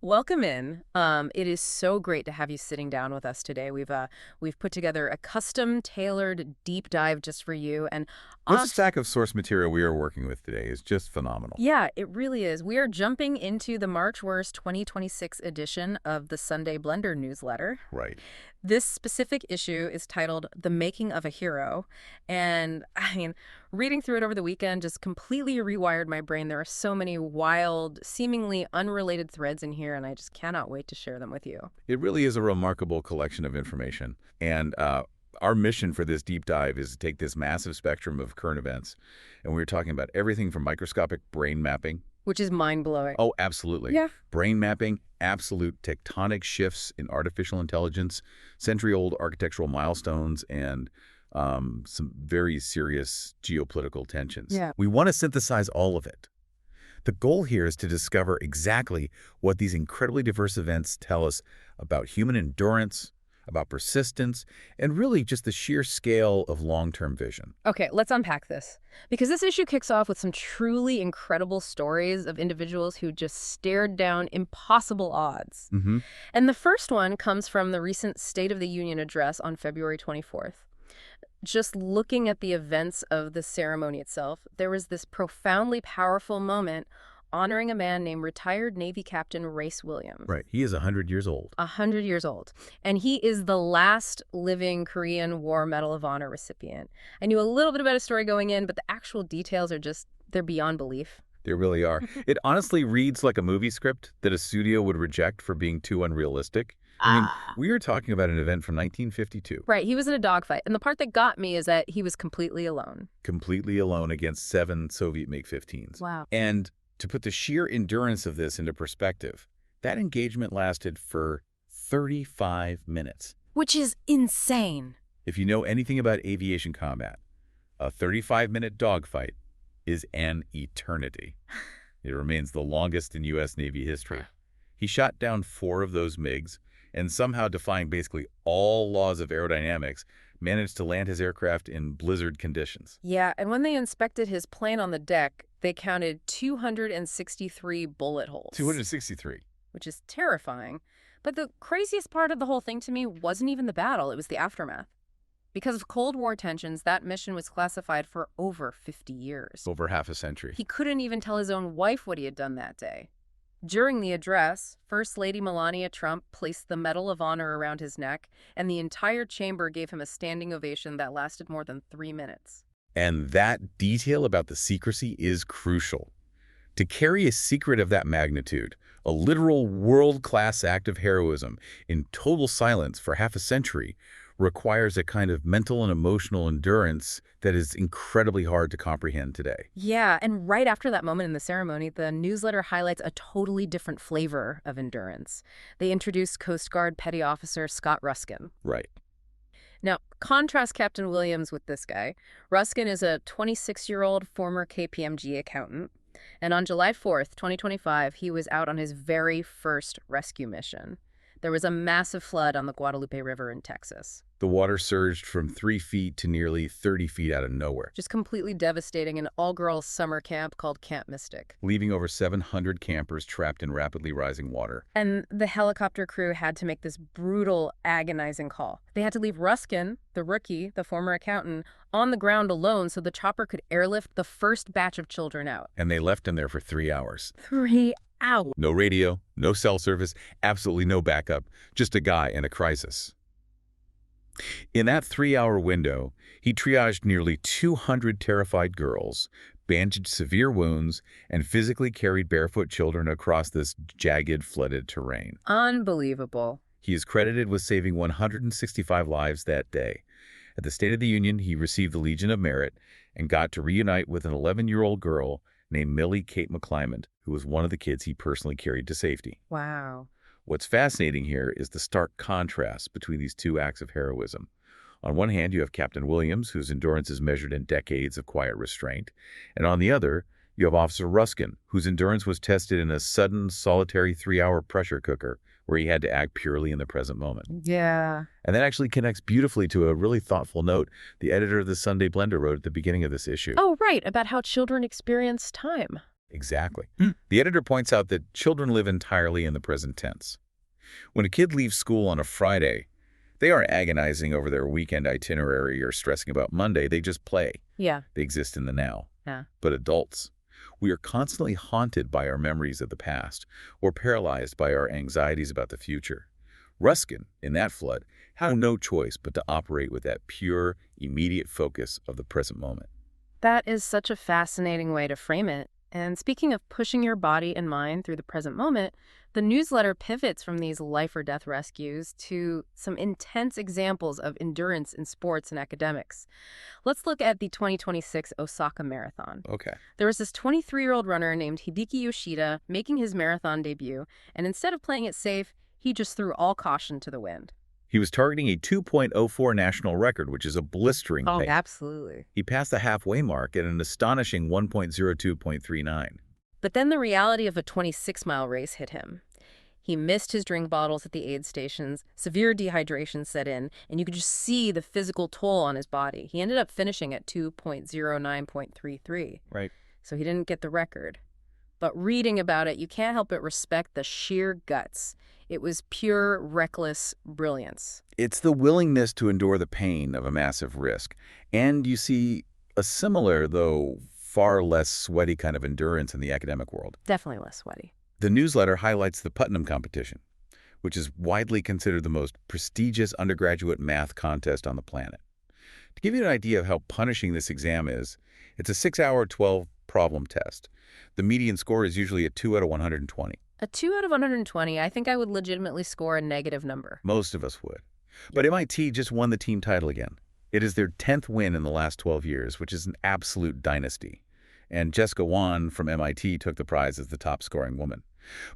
Welcome in. It is so great to have you sitting down with us today. We've put together a custom tailored deep dive just for you and This us. stack of source material we are working with today is just phenomenal. Yeah, it really is. We are jumping into the March Worst 2026 edition of the Sunday Blender newsletter. Right. This specific issue is titled The Making of a Hero. And reading through it over the weekend just completely rewired my brain. There are so many wild, seemingly unrelated threads in here, and I just cannot wait to share them with you. It really is a remarkable collection of information. And our mission for this deep dive is to take this massive spectrum of current events. And we're talking about everything from microscopic brain mapping. Which is mind-blowing. Oh, absolutely. Yeah. Brain mapping, absolute tectonic shifts in artificial intelligence, century-old architectural milestones, and some very serious geopolitical tensions. Yeah. We want to synthesize all of it. The goal here is to discover exactly what these incredibly diverse events tell us about human endurance, about persistence, and really just the sheer scale of long-term vision. Okay, let's unpack this. Because this issue kicks off with some truly incredible stories of individuals who just stared down impossible odds. Mm-hmm. And the first one comes from the recent State of the Union address on February 24th. Just looking at the events of the ceremony itself, there was this profoundly powerful moment honoring a man named retired Navy Captain Race Williams. Right. He is 100 years old. 100 years old. And he is the last living Korean War Medal of Honor recipient. I knew a little bit about his story going in, but the actual details are they're beyond belief. They really are. It honestly reads like a movie script that a studio would reject for being too unrealistic. I mean, we are talking about an event from 1952. Right, he was in a dogfight. And the part that got me is that he was completely alone. Completely alone against 7 Soviet MiG-15s. Wow. And to put the sheer endurance of this into perspective, that engagement lasted for 35 minutes. Which is insane. If you know anything about aviation combat, a 35-minute dogfight is an eternity. It remains the longest in U.S. Navy history. He shot down 4 of those MiGs, and somehow defying basically all laws of aerodynamics, managed to land his aircraft in blizzard conditions. Yeah, and when they inspected his plane on the deck, they counted 263 bullet holes. 263. Which is terrifying. But the craziest part of the whole thing to me wasn't even the battle, it was the aftermath. Because of Cold War tensions, that mission was classified for over 50 years. Over half a century. He couldn't even tell his own wife what he had done that day. During the address, First Lady Melania Trump placed the Medal of Honor around his neck, and the entire chamber gave him a standing ovation that lasted more than 3 minutes. And that detail about the secrecy is crucial. To carry a secret of that magnitude, a literal world-class act of heroism in total silence for half a century, requires a kind of mental and emotional endurance that is incredibly hard to comprehend today. Yeah, and right after that moment in the ceremony, the newsletter highlights a totally different flavor of endurance. They introduced Coast Guard Petty Officer Scott Ruskin. Right. Now, contrast Captain Williams with this guy. Ruskin is a 26-year-old former KPMG accountant, and on July 4th, 2025, he was out on his very first rescue mission. There was a massive flood on the Guadalupe River in Texas. The water surged from 3 feet to nearly 30 feet out of nowhere, Just completely devastating an all-girls summer camp called Camp Mystic. leaving over 700 campers trapped in rapidly rising water. And the helicopter crew had to make this brutal, agonizing call. They had to leave Ruskin, the rookie, the former accountant, on the ground alone so the chopper could airlift the first batch of children out. And they left him there for 3 hours. 3 hours. No radio, no cell service, absolutely no backup, just a guy in a crisis. In that 3-hour window, he triaged nearly 200 terrified girls, bandaged severe wounds, and physically carried barefoot children across this jagged, flooded terrain. Unbelievable. He is credited with saving 165 lives that day. At the State of the Union, he received the Legion of Merit and got to reunite with an 11-year-old girl named Millie Kate McClymont, who was one of the kids he personally carried to safety. Wow. What's fascinating here is the stark contrast between these 2 acts of heroism. On one hand, you have Captain Williams, whose endurance is measured in decades of quiet restraint. And on the other, you have Officer Ruskin, whose endurance was tested in a sudden, solitary 3-hour pressure cooker, where he had to act purely in the present moment. Yeah. And that actually connects beautifully to a really thoughtful note the editor of the Sunday Blender wrote at the beginning of this issue. Oh, right, about how children experience time. Exactly. The editor points out that children live entirely in the present tense. When a kid leaves school on a Friday, they aren't agonizing over their weekend itinerary or stressing about Monday. They just play. Yeah. They exist in the now. Yeah. But adults, we are constantly haunted by our memories of the past or paralyzed by our anxieties about the future. Ruskin, in that flood, had no choice but to operate with that pure, immediate focus of the present moment. That is such a fascinating way to frame it. And speaking of pushing your body and mind through the present moment, the newsletter pivots from these life or death rescues to some intense examples of endurance in sports and academics. Let's look at the 2026 Osaka Marathon. Okay. There was this 23-year-old runner named Hideki Yoshida making his marathon debut, and instead of playing it safe, he just threw all caution to the wind. He was targeting a 2.04 national record, which is a blistering pace. Absolutely. He passed the halfway mark at an astonishing 1.02.39. But then the reality of a 26-mile race hit him. He missed his drink bottles at the aid stations, severe dehydration set in, and you could just see the physical toll on his body. He ended up finishing at 2.09.33. Right. So he didn't get the record. But reading about it, you can't help but respect the sheer guts. It was pure, reckless brilliance. It's the willingness to endure the pain of a massive risk. And you see a similar, though far less sweaty kind of endurance in the academic world. Definitely less sweaty. The newsletter highlights the Putnam competition, which is widely considered the most prestigious undergraduate math contest on the planet. To give you an idea of how punishing this exam is, it's a 6-hour, 12-problem test. The median score is usually a 2 out of 120. A 2 out of 120, I think I would legitimately score a negative number. Most of us would. But MIT just won the team title again. It is their 10th win in the last 12 years, which is an absolute dynasty. And Jessica Wan from MIT took the prize as the top-scoring woman.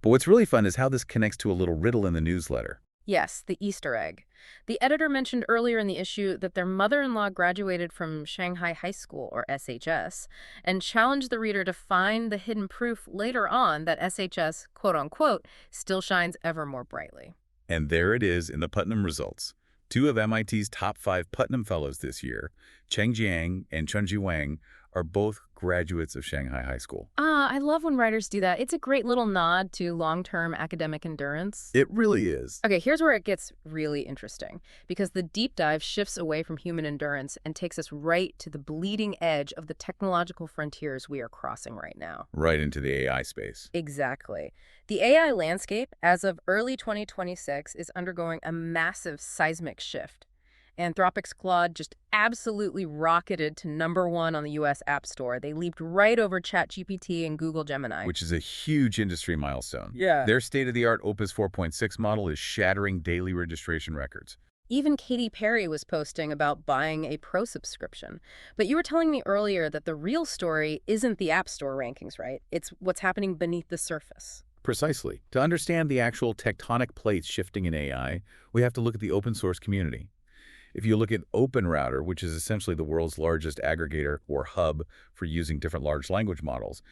But what's really fun is how this connects to a little riddle in the newsletter. Yes, the Easter egg. The editor mentioned earlier in the issue that their mother-in-law graduated from Shanghai High School, or SHS, and challenged the reader to find the hidden proof later on that SHS, quote-unquote, still shines ever more brightly. And there it is in the Putnam results. 2 of MIT's top 5 Putnam Fellows this year, Cheng Jiang and Chunji Wang, are both graduates of Shanghai High School. I love when writers do that. It's a great little nod to long-term academic endurance. It really is. Okay, here's where it gets really interesting, because the deep dive shifts away from human endurance and takes us right to the bleeding edge of the technological frontiers we are crossing right now. Right into the AI space. Exactly. The AI landscape, as of early 2026, is undergoing a massive seismic shift. Anthropic's Claude just absolutely rocketed to #1 on the U.S. App Store. They leaped right over ChatGPT and Google Gemini. Which is a huge industry milestone. Yeah. Their state-of-the-art Opus 4.6 model is shattering daily registration records. Even Katy Perry was posting about buying a Pro subscription. But you were telling me earlier that the real story isn't the App Store rankings, right? It's what's happening beneath the surface. Precisely. To understand the actual tectonic plates shifting in AI, we have to look at the open source community. If you look at OpenRouter, which is essentially the world's largest aggregator or hub for using different large language models,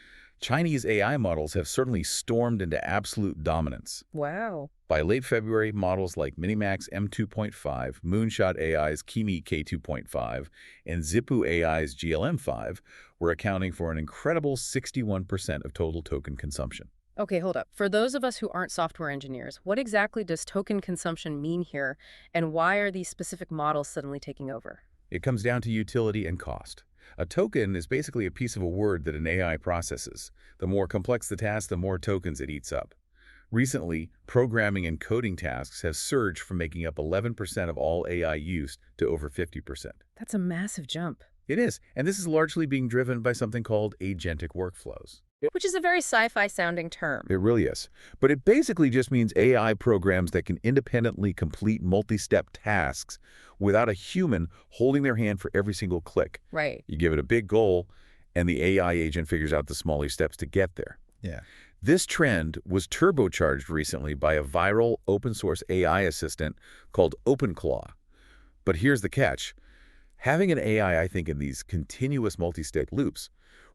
Chinese AI models have certainly stormed into absolute dominance. Wow. By late February, models like Minimax M2.5, Moonshot AI's Kimi K2.5, and Zippu AI's GLM5 were accounting for an incredible 61% of total token consumption. Okay, hold up. For those of us who aren't software engineers, what exactly does token consumption mean here, and why are these specific models suddenly taking over? It comes down to utility and cost. A token is basically a piece of a word that an AI processes. The more complex the task, the more tokens it eats up. Recently, programming and coding tasks have surged from making up 11% of all AI use to over 50%. That's a massive jump. It is, and this is largely being driven by something called agentic workflows. Which is a very sci-fi sounding term. It really is. But it basically just means AI programs that can independently complete multi-step tasks without a human holding their hand for every single click. Right. You give it a big goal, and the AI agent figures out the smaller steps to get there. Yeah. This trend was turbocharged recently by a viral open-source AI assistant called OpenClaw. But here's the catch. Having an AI, I think, in these continuous multi-step loops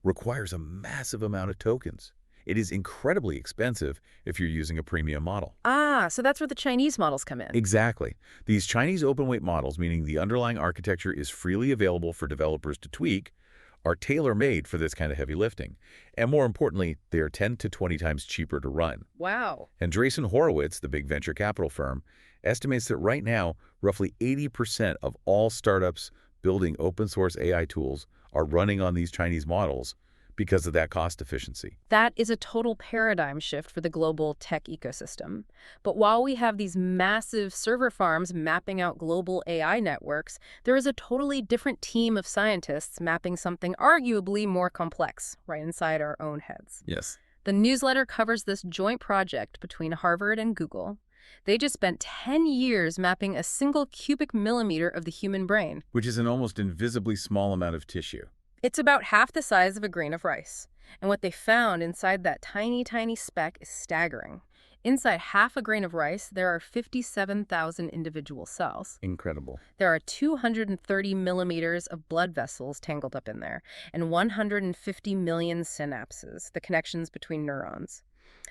requires a massive amount of tokens. It is incredibly expensive if you're using a premium model. So that's where the Chinese models come in. Exactly. These Chinese open-weight models, meaning the underlying architecture is freely available for developers to tweak, are tailor-made for this kind of heavy lifting. And more importantly, they are 10 to 20 times cheaper to run. Wow. Andreessen Horowitz, the big venture capital firm, estimates that right now, roughly 80% of all startups building open-source AI tools are running on these Chinese models because of that cost efficiency. That is a total paradigm shift for the global tech ecosystem. But while we have these massive server farms mapping out global AI networks, there is a totally different team of scientists mapping something arguably more complex right inside our own heads. Yes. The newsletter covers this joint project between Harvard and Google. They just spent 10 years mapping a single cubic millimeter of the human brain. Which is an almost invisibly small amount of tissue. It's about half the size of a grain of rice. And what they found inside that tiny, tiny speck is staggering. Inside half a grain of rice, there are 57,000 individual cells. Incredible. There are 230 millimeters of blood vessels tangled up in there, and 150 million synapses, the connections between neurons.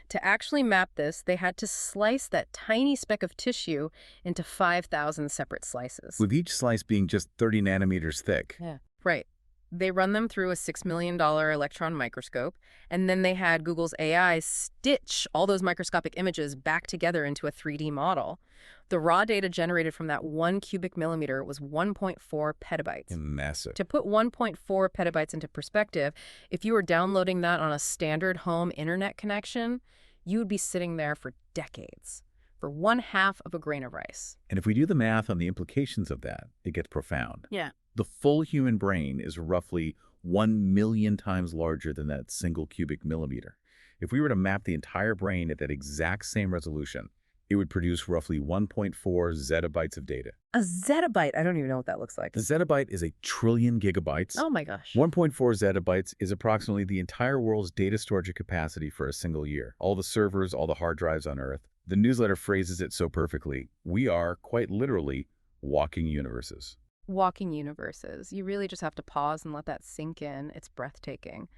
To actually map this, they had to slice that tiny speck of tissue into 5,000 separate slices. With each slice being just 30 nanometers thick. Yeah. Right. They run them through a $6 million electron microscope, and then they had Google's AI stitch all those microscopic images back together into a 3D model. The raw data generated from that 1 cubic millimeter was 1.4 petabytes. Massive. To put 1.4 petabytes into perspective, if you were downloading that on a standard home internet connection, you would be sitting there for decades, for 1/2 of a grain of rice. And if we do the math on the implications of that, it gets profound. Yeah. The full human brain is roughly 1 million times larger than that single cubic millimeter. If we were to map the entire brain at that exact same resolution, it would produce roughly 1.4 zettabytes of data. A zettabyte? I don't even know what that looks like. A zettabyte is a trillion gigabytes. Oh my gosh. 1.4 zettabytes is approximately the entire world's data storage capacity for a single year. All the servers, all the hard drives on Earth. The newsletter phrases it so perfectly. We are, quite literally, walking universes. Walking universes. You really just have to pause and let that sink in. It's breathtaking.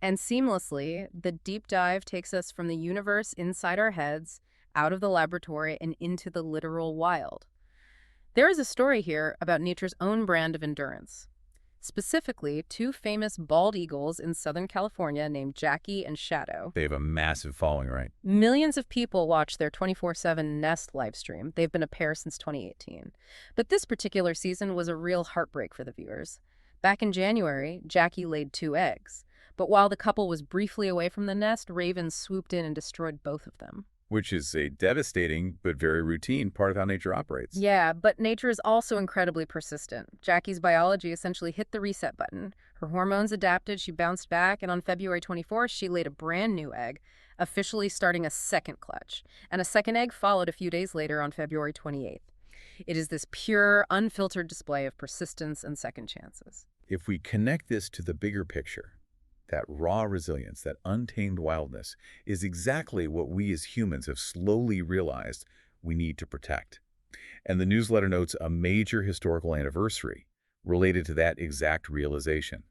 And seamlessly, the deep dive takes us from the universe inside our heads, out of the laboratory, and into the literal wild. There is a story here about nature's own brand of endurance. Specifically, 2 famous bald eagles in Southern California named Jackie and Shadow. They have a massive following, right? Millions of people watch their 24/7 Nest livestream. They've been a pair since 2018. But this particular season was a real heartbreak for the viewers. Back in January, Jackie laid 2 eggs. But while the couple was briefly away from the nest, ravens swooped in and destroyed both of them. Which is a devastating but very routine part of how nature operates. Yeah, but nature is also incredibly persistent. Jackie's biology essentially hit the reset button. Her hormones adapted, she bounced back, and on February 24th, she laid a brand new egg, officially starting a second clutch. And a second egg followed a few days later on February 28th. It is this pure, unfiltered display of persistence and second chances. If we connect this to the bigger picture, that raw resilience, that untamed wildness, is exactly what we as humans have slowly realized we need to protect. And the newsletter notes a major historical anniversary related to that exact realization.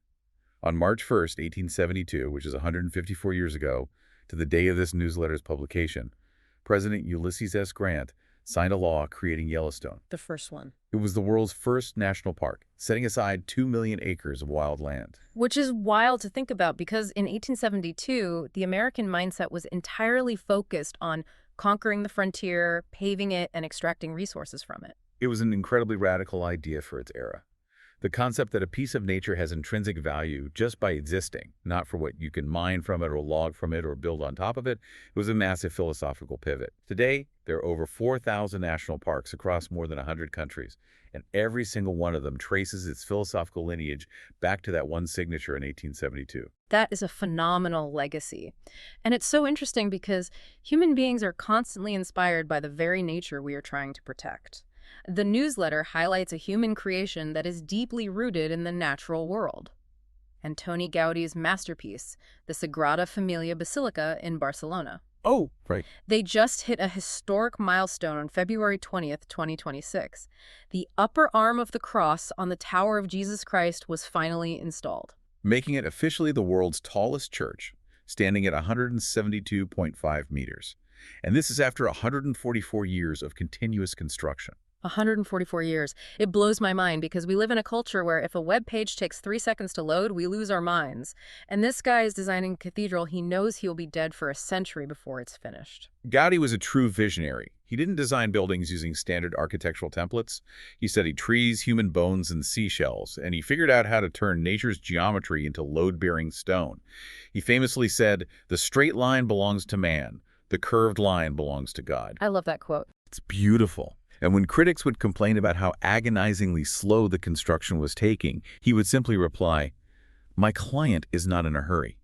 On March 1st, 1872, which is 154 years ago, to the day of this newsletter's publication, President Ulysses S. Grant signed a law creating Yellowstone. The first one. It was the world's first national park, setting aside 2 million acres of wild land. Which is wild to think about because in 1872, the American mindset was entirely focused on conquering the frontier, paving it, and extracting resources from it. It was an incredibly radical idea for its era. The concept that a piece of nature has intrinsic value just by existing, not for what you can mine from it or log from it or build on top of it, was a massive philosophical pivot. Today, there are over 4,000 national parks across more than 100 countries, and every single one of them traces its philosophical lineage back to that one signature in 1872. That is a phenomenal legacy. And it's so interesting because human beings are constantly inspired by the very nature we are trying to protect. The newsletter highlights a human creation that is deeply rooted in the natural world. Antoni Gaudi's masterpiece, the Sagrada Familia Basilica in Barcelona. Oh, right. They just hit a historic milestone on February 20th, 2026. The upper arm of the cross on the Tower of Jesus Christ was finally installed, Making it officially the world's tallest church, standing at 172.5 meters. And this is after 144 years of continuous construction. 144 years. It blows my mind because we live in a culture where if a web page takes 3 seconds to load, we lose our minds. And this guy is designing a cathedral he knows he'll be dead for a century before it's finished. Gaudi was a true visionary. He didn't design buildings using standard architectural templates. He studied trees, human bones, and seashells, and he figured out how to turn nature's geometry into load-bearing stone. He famously said, "The straight line belongs to man. The curved line belongs to God." I love that quote. It's beautiful. And when critics would complain about how agonizingly slow the construction was taking, he would simply reply, "My client is not in a hurry.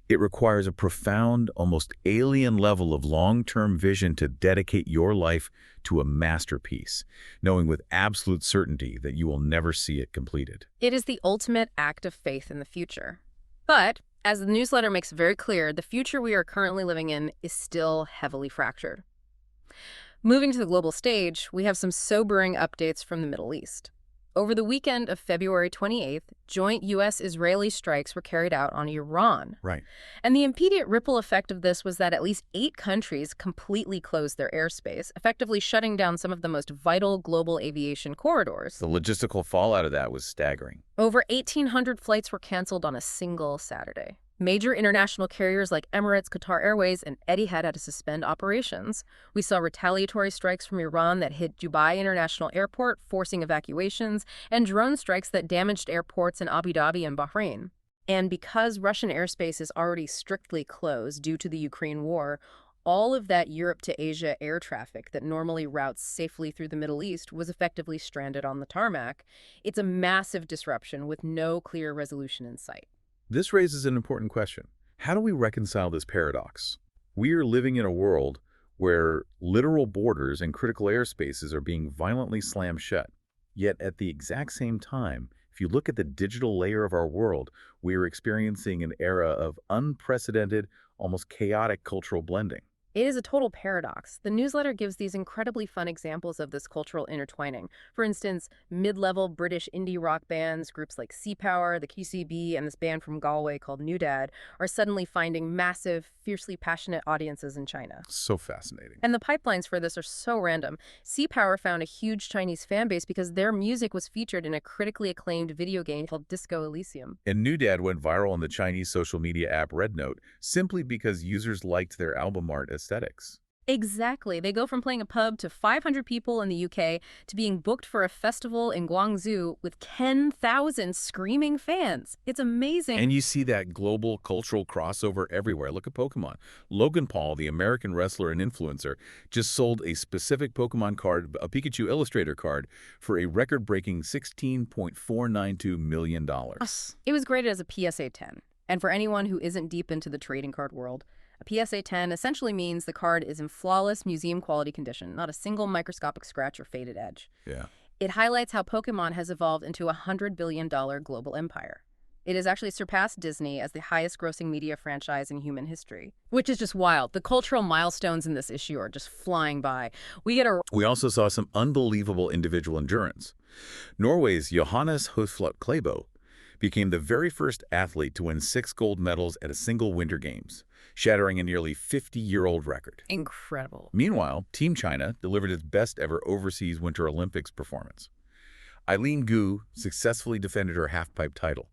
It requires a profound, almost alien level of long-term vision to dedicate your life to a masterpiece, knowing with absolute certainty that you will never see it completed." It is the ultimate act of faith in the future. But, as the newsletter makes very clear, the future we are currently living in is still heavily fractured. Moving to the global stage, we have some sobering updates from the Middle East. Over the weekend of February 28th, joint U.S.-Israeli strikes were carried out on Iran. Right. And the immediate ripple effect of this was that at least 8 countries completely closed their airspace, effectively shutting down some of the most vital global aviation corridors. The logistical fallout of that was staggering. Over 1,800 flights were canceled on a single Saturday. Major international carriers like Emirates, Qatar Airways, and Etihad had to suspend operations. We saw retaliatory strikes from Iran that hit Dubai International Airport, forcing evacuations, and drone strikes that damaged airports in Abu Dhabi and Bahrain. And because Russian airspace is already strictly closed due to the Ukraine war, all of that Europe to Asia air traffic that normally routes safely through the Middle East was effectively stranded on the tarmac. It's a massive disruption with no clear resolution in sight. This raises an important question. How do we reconcile this paradox? We are living in a world where literal borders and critical airspaces are being violently slammed shut. Yet at the exact same time, if you look at the digital layer of our world, we are experiencing an era of unprecedented, almost chaotic cultural blending. It is a total paradox. The newsletter gives these incredibly fun examples of this cultural intertwining. For instance, mid-level British indie rock bands, groups like Sea Power, the QCB, and this band from Galway called New Dad, are suddenly finding massive, fiercely passionate audiences in China. So fascinating. And the pipelines for this are so random. Sea Power found a huge Chinese fan base because their music was featured in a critically acclaimed video game called Disco Elysium. And New Dad went viral on the Chinese social media app Red Note simply because users liked their album art aesthetics. Exactly. They go from playing a pub to 500 people in the UK to being booked for a festival in Guangzhou with 10,000 screaming fans. It's amazing. And you see that global cultural crossover everywhere. Look at Pokemon. Logan Paul, the American wrestler and influencer, just sold a specific Pokemon card, a Pikachu Illustrator card, for a record-breaking $16.492 million. It was graded as a PSA 10. And for anyone who isn't deep into the trading card world, a PSA 10 essentially means the card is in flawless museum-quality condition, not a single microscopic scratch or faded edge. Yeah. It highlights how Pokemon has evolved into a $100 billion global empire. It has actually surpassed Disney as the highest-grossing media franchise in human history, which is just wild. The cultural milestones in this issue are just flying by. We also saw some unbelievable individual endurance. Norway's Johannes Høsflot Klæbo became the very first athlete to win 6 gold medals at a single Winter Games, shattering a nearly 50-year-old record. Incredible. Meanwhile, Team China delivered its best-ever overseas Winter Olympics performance. Eileen Gu successfully defended her halfpipe title.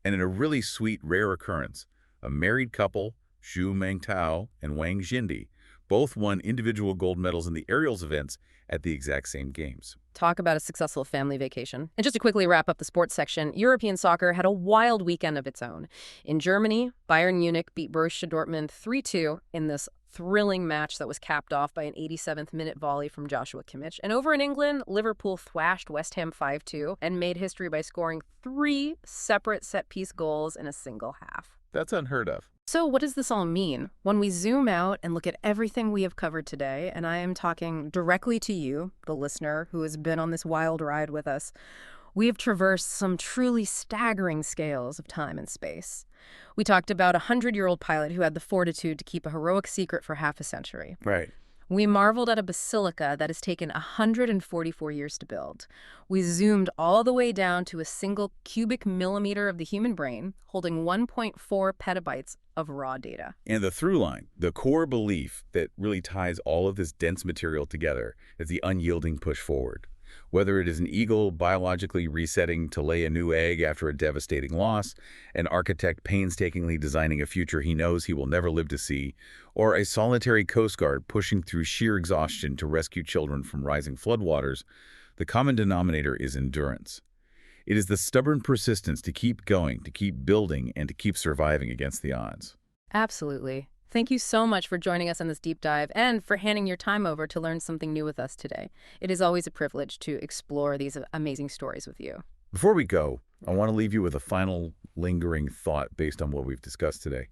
And in a really sweet, rare occurrence, a married couple, Xu Mengtao and Wang Jindi, both won individual gold medals in the aerials events at the exact same games. Talk about a successful family vacation. And just to quickly wrap up the sports section, European soccer had a wild weekend of its own. In Germany, Bayern Munich beat Borussia Dortmund 3-2 in this thrilling match that was capped off by an 87th-minute volley from Joshua Kimmich. And over in England, Liverpool thrashed West Ham 5-2 and made history by scoring 3 separate set-piece goals in a single half. That's unheard of. So what does this all mean? When we zoom out and look at everything we have covered today, and I am talking directly to you, the listener, who has been on this wild ride with us, we have traversed some truly staggering scales of time and space. We talked about a 100-year-old pilot who had the fortitude to keep a heroic secret for half a century. Right. We marveled at a basilica that has taken 144 years to build. We zoomed all the way down to a single cubic millimeter of the human brain, holding 1.4 petabytes of raw data. And the through line, the core belief that really ties all of this dense material together, is the unyielding push forward. Whether it is an eagle biologically resetting to lay a new egg after a devastating loss, an architect painstakingly designing a future he knows he will never live to see, or a solitary Coast Guard pushing through sheer exhaustion to rescue children from rising floodwaters, the common denominator is endurance. It is the stubborn persistence to keep going, to keep building, and to keep surviving against the odds. Absolutely. Thank you so much for joining us on this deep dive and for handing your time over to learn something new with us today. It is always a privilege to explore these amazing stories with you. Before we go, I want to leave you with a final lingering thought based on what we've discussed today.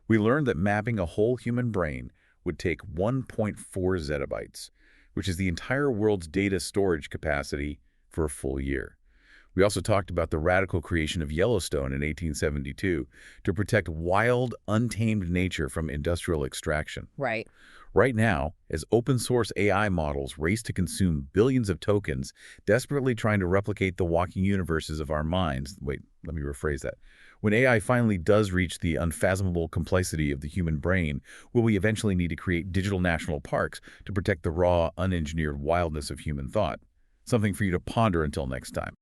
We learned that mapping a whole human brain would take 1.4 zettabytes, which is the entire world's data storage capacity for a full year. We also talked about the radical creation of Yellowstone in 1872 to protect wild, untamed nature from industrial extraction. Right. Right now, as open-source AI models race to consume billions of tokens, desperately trying to replicate the walking universes of our minds. Wait, let me rephrase that. When AI finally does reach the unfathomable complexity of the human brain, will we eventually need to create digital national parks to protect the raw, unengineered wildness of human thought? Something for you to ponder until next time.